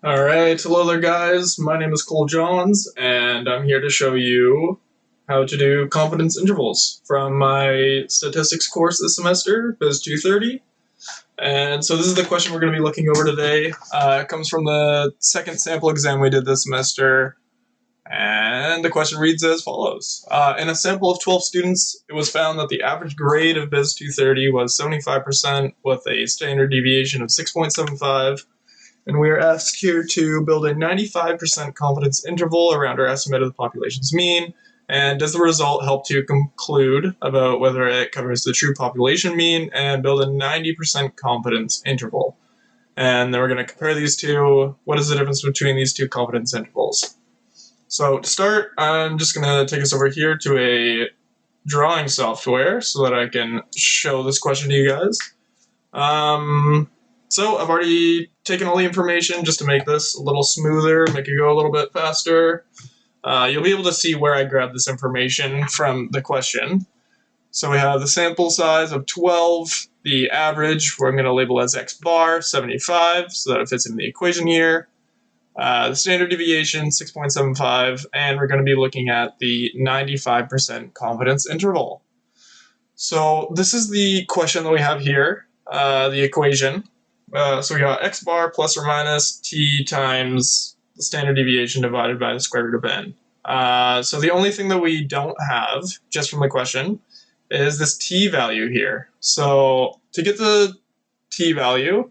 Alright, hello there guys, my name is Cole Johns, and I'm here to show you how to do confidence intervals from my statistics course this semester, Biz 230. And so this is the question we're going to be looking over today. It comes from the second sample exam we did this semester, and the question reads as follows. In a sample of 12 students, it was found that the average grade of Biz 230 was 75% with a standard deviation of 6.75. And we are asked here to build a 95% confidence interval around our estimate of the population's mean. And does the result help to conclude about whether it covers the true population mean and build a 90% confidence interval? And then we're going to compare these two. What is the difference between these two confidence intervals? So to start, I'm just going to take us over here to a drawing software so that I can show this question to you guys. So I've already taken all the information just to make this a little smoother, make it go a little bit faster. You'll be able to see where I grabbed this information from the question. So we have the sample size of 12, the average, where I'm going to label as x bar, 75, so that it fits in the equation here. The standard deviation, 6.75, and we're going to be looking at the 95% confidence interval. So this is the question that we have here, the equation. So we got x bar plus or minus t times the standard deviation divided by the square root of n. So the only thing that we don't have, just from the question, is this t value here. So to get the t value,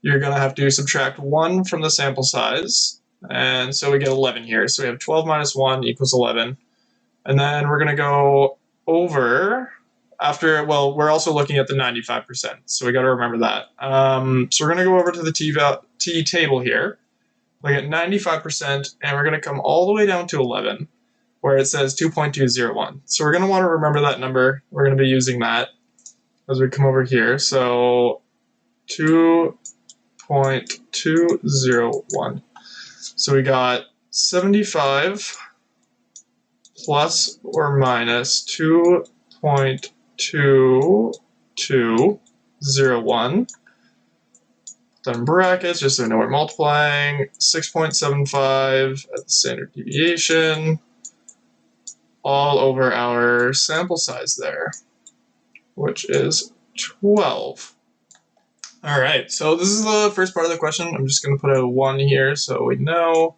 you're going to have to subtract 1 from the sample size. And so we get 11 here. So we have 12 minus 1 equals 11. And then we're going to go over... we're also looking at the 95%, so we got to remember that. So we're going to go over to the t table here, look at 95%, and we're going to come all the way down to 11, where it says 2.201. So we're going to want to remember that number. We're going to be using that as we come over here. So 2.201. So we got 75 plus or minus 2.2201, then brackets, just so we know we're multiplying, 6.75 at the standard deviation, all over our sample size there, which is 12. Alright, so this is the first part of the question. I'm just going to put a 1 here so we know,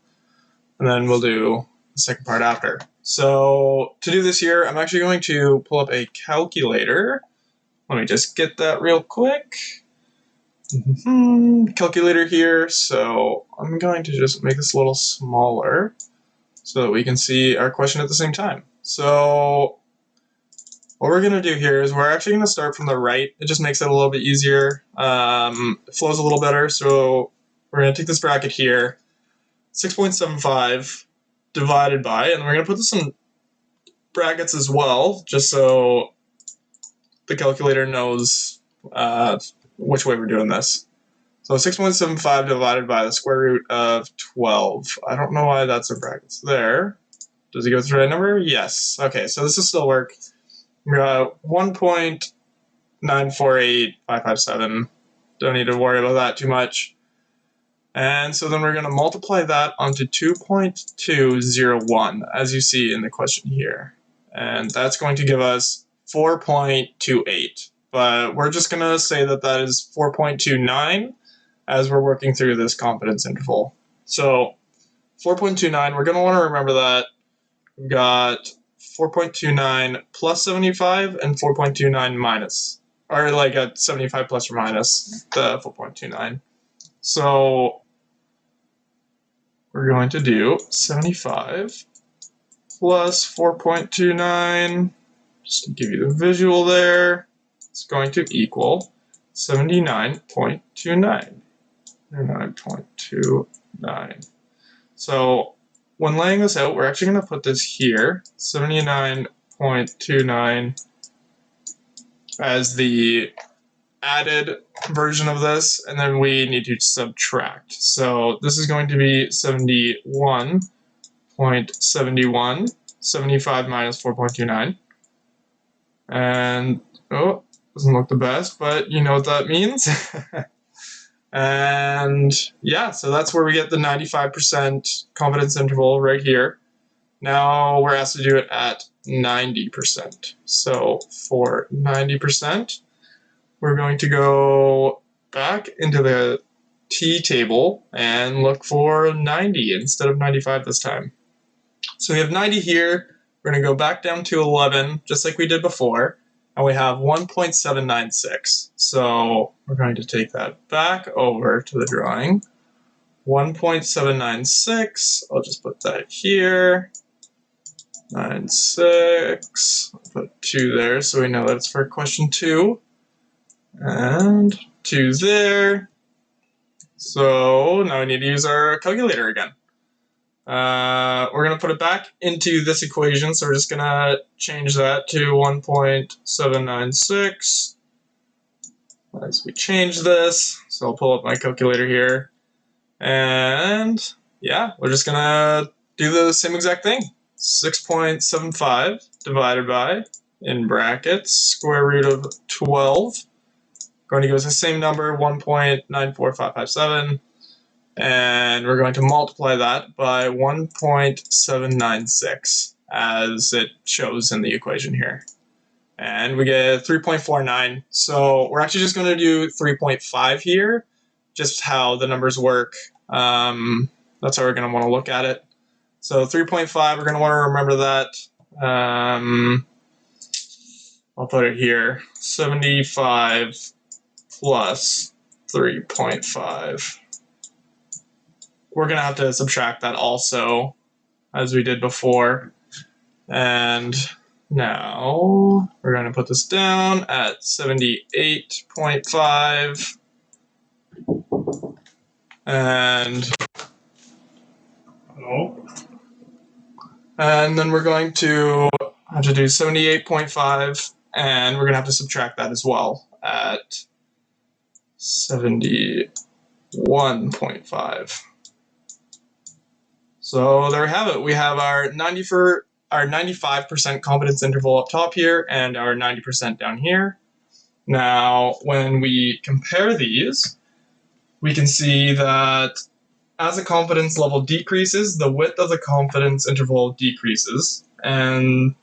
and then we'll do the second part after. So to do this here, I'm actually going to pull up a calculator. Let me just get that real quick. Calculator here. So I'm going to just make this a little smaller so that we can see our question at the same time. So what we're going to do here is we're actually going to start from the right. It just makes it a little bit easier. It flows a little better. So we're going to take this bracket here, 6.75 divided by, and we're going to put this in brackets as well, just so the calculator knows which way we're doing this. So 6.75 divided by the square root of 12. I don't know why that's in brackets there. Does it go through that number? Yes. Okay, so this will still work. We got 1.948557. Don't need to worry about that too much. And so then we're going to multiply that onto 2.201, as you see in the question here. And that's going to give us 4.28. But we're just going to say that that is 4.29 as we're working through this confidence interval. So 4.29, we're going to want to remember that we've got 4.29 plus 75 and 4.29 minus, or like at 75 plus or minus the 4.29. So we're going to do 75 plus 4.29, just to give you the visual there, it's going to equal 79.29. 79.29. So when laying this out, we're actually going to put this here, 79.29, as the added version of this, and then we need to subtract. So this is going to be 71.71, 75 minus 4.29. And, oh, doesn't look the best, but you know what that means. And yeah, so that's where we get the 95% confidence interval right here. Now we're asked to do it at 90%. So for 90%, we're going to go back into the t table and look for 90 instead of 95 this time. So we have 90 here. We're going to go back down to 11, just like we did before, and we have 1.796. So we're going to take that back over to the drawing. 1.796, I'll just put that here. 96, I'll put 2 there so we know that it's for question 2. And 2 there. So now we need to use our calculator again. We're going to put it back into this equation, so we're just going to change that to 1.796 as we change this. So I'll pull up my calculator here. And yeah, we're just going to do the same exact thing. 6.75 divided by, in brackets, square root of 12. Going to give us the same number, 1.94557. And we're going to multiply that by 1.796 as it shows in the equation here. And we get 3.49. So we're actually just going to do 3.5 here, just how the numbers work. That's how we're going to want to look at it. So 3.5, we're going to want to remember that. I'll put it here, 75 plus 3.5. We're going to have to subtract that also, as we did before. And now we're going to put this down at 78.5. And then we're going to have to do 78.5, and we're going to have to subtract that as well at 71.5. So there we have it. We have our 95% confidence interval up top here and our 90% down here. Now, when we compare these, we can see that as the confidence level decreases, the width of the confidence interval decreases, and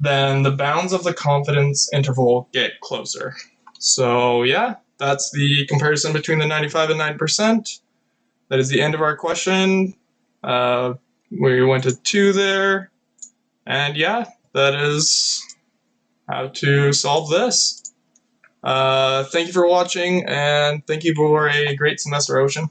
then the bounds of the confidence interval get closer. So yeah, that's the comparison between the 95 and 9%. That is the end of our question. We went to 2 there, and yeah, that is how to solve this. Thank you for watching, and thank you for a great semester, Ocean.